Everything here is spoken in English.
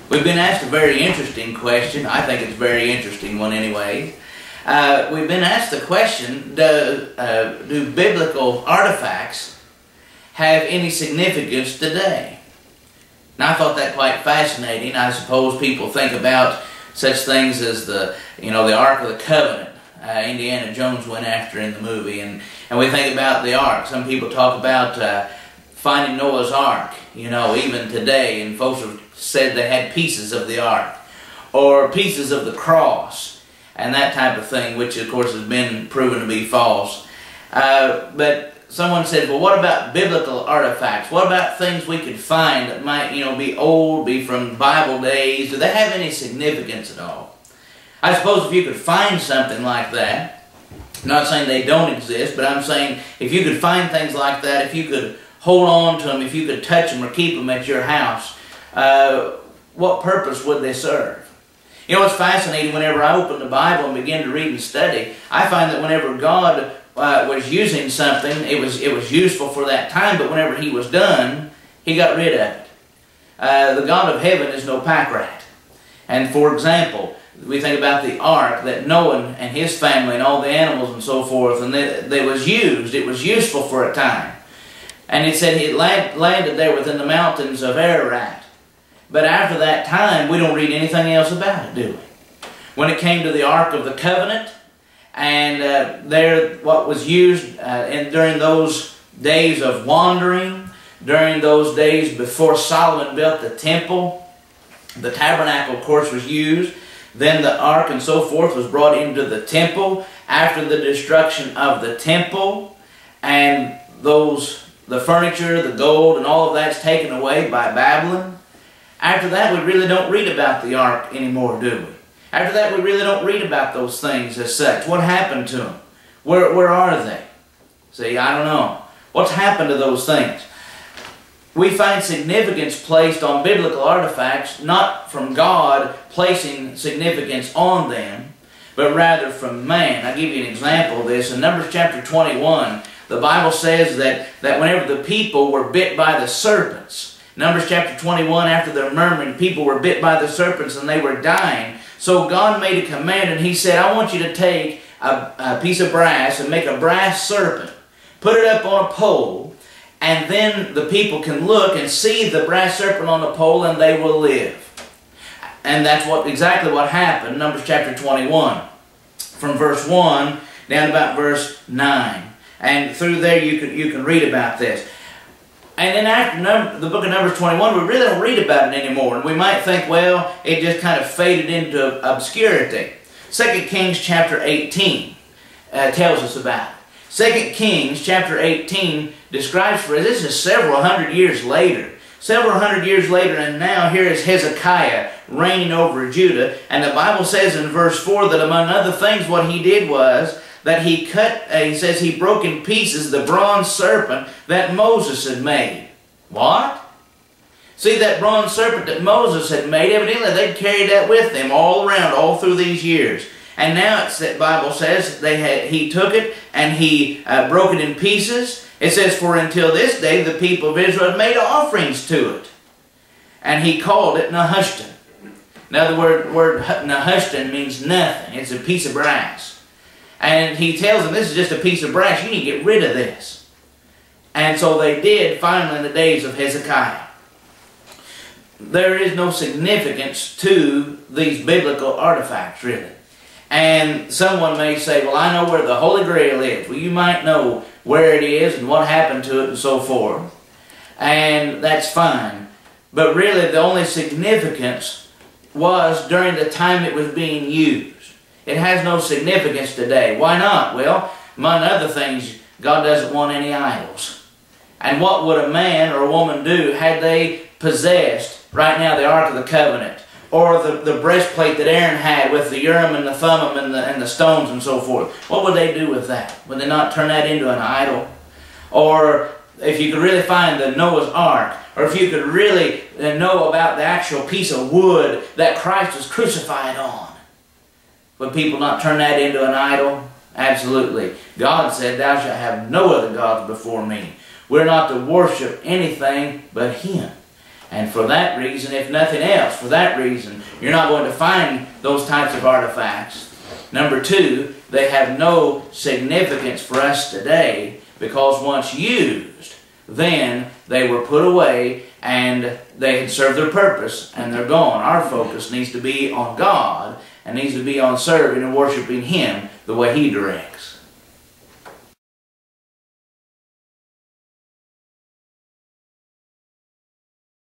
We've been asked a very interesting question. I think it's a very interesting one anyway. We've been asked the question, do biblical artifacts have any significance today? Now, I thought that quite fascinating. I suppose people think about such things as the Ark of the Covenant. Indiana Jones went after in the movie, and we think about the Ark. Some people talk about finding Noah's Ark, even today, and folks have said they had pieces of the Ark, or pieces of the cross, and that type of thing, which of course has been proven to be false. But someone said, well, what about biblical artifacts? What about things we could find that might, be old, be from Bible days? Do they have any significance at all? I suppose if you could find something like that, I'm not saying they don't exist, but I'm saying if you could find things like that, if you could hold on to them, if you could touch them or keep them at your house, what purpose would they serve? It's fascinating. Whenever I open the Bible and begin to read and study, I find that whenever God was using something, it was useful for that time, but whenever He was done, He got rid of it. The God of heaven is no pack rat. And for example, we think about the ark that Noah and his family and all the animals and so forth, and it was useful for a time. And it said it landed there within the mountains of Ararat. But after that time, we don't read anything else about it, do we? When it came to the Ark of the Covenant, and what was used during those days of wandering, during those days before Solomon built the temple, the tabernacle, of course, was used. Then the ark and so forth was brought into the temple after the destruction of the temple, and the furniture, the gold, and all of that's taken away by Babylon. After that, we really don't read about the ark anymore, do we? After that, we really don't read about those things as such. What happened to them? Where are they? See, I don't know. What's happened to those things? We find significance placed on biblical artifacts, not from God placing significance on them, but rather from man. I'll give you an example of this. In Numbers chapter 21, the Bible says that whenever the people were bit by the serpents, Numbers chapter 21, after their murmuring, people were bit by the serpents and they were dying. So God made a command and He said, I want you to take a piece of brass and make a brass serpent, put it up on a pole, and then the people can look and see the brass serpent on the pole and they will live. And that's exactly what happened, Numbers chapter 21, from verse 1 down to about verse 9. And through there you can read about this. And then after the book of Numbers 21, we really don't read about it anymore. And we might think, well, it just kind of faded into obscurity. 2 Kings chapter 18 tells us about it. 2 Kings chapter 18 describes for us, this is several hundred years later. Several hundred years later, and now here is Hezekiah reigning over Judah. And the Bible says in verse 4 that among other things what he did was that he says he broke in pieces the bronze serpent that Moses had made. What? See, that bronze serpent that Moses had made, evidently they'd carried that with them all around, all through these years. And now the Bible says he took it and he broke it in pieces. It says, for until this day the people of Israel had made offerings to it. And he called it Nehushtan. Now the word Nehushtan means nothing. It's a piece of brass. And he tells them, this is just a piece of brass. You need to get rid of this. And so they did finally in the days of Hezekiah. There is no significance to these biblical artifacts, really. And someone may say, well, I know where the Holy Grail is. Well, you might know where it is and what happened to it and so forth. And that's fine. But really, the only significance was during the time it was being used. It has no significance today. Why not? Well, among other things, God doesn't want any idols. And what would a man or a woman do had they possessed, right now, the Ark of the Covenant, or the breastplate that Aaron had with the Urim and the Thummim and the stones and so forth? What would they do with that? Would they not turn that into an idol? Or if you could really find the Noah's Ark, or if you could really know about the actual piece of wood that Christ was crucified on, would people not turn that into an idol? Absolutely. God said, thou shalt have no other gods before me. We're not to worship anything but Him. And for that reason, if nothing else, for that reason, you're not going to find those types of artifacts. Number two, they have no significance for us today, because once used, then they were put away and they had served their purpose and they're gone. Our focus needs to be on God and needs to be on serving and worshiping Him the way He directs.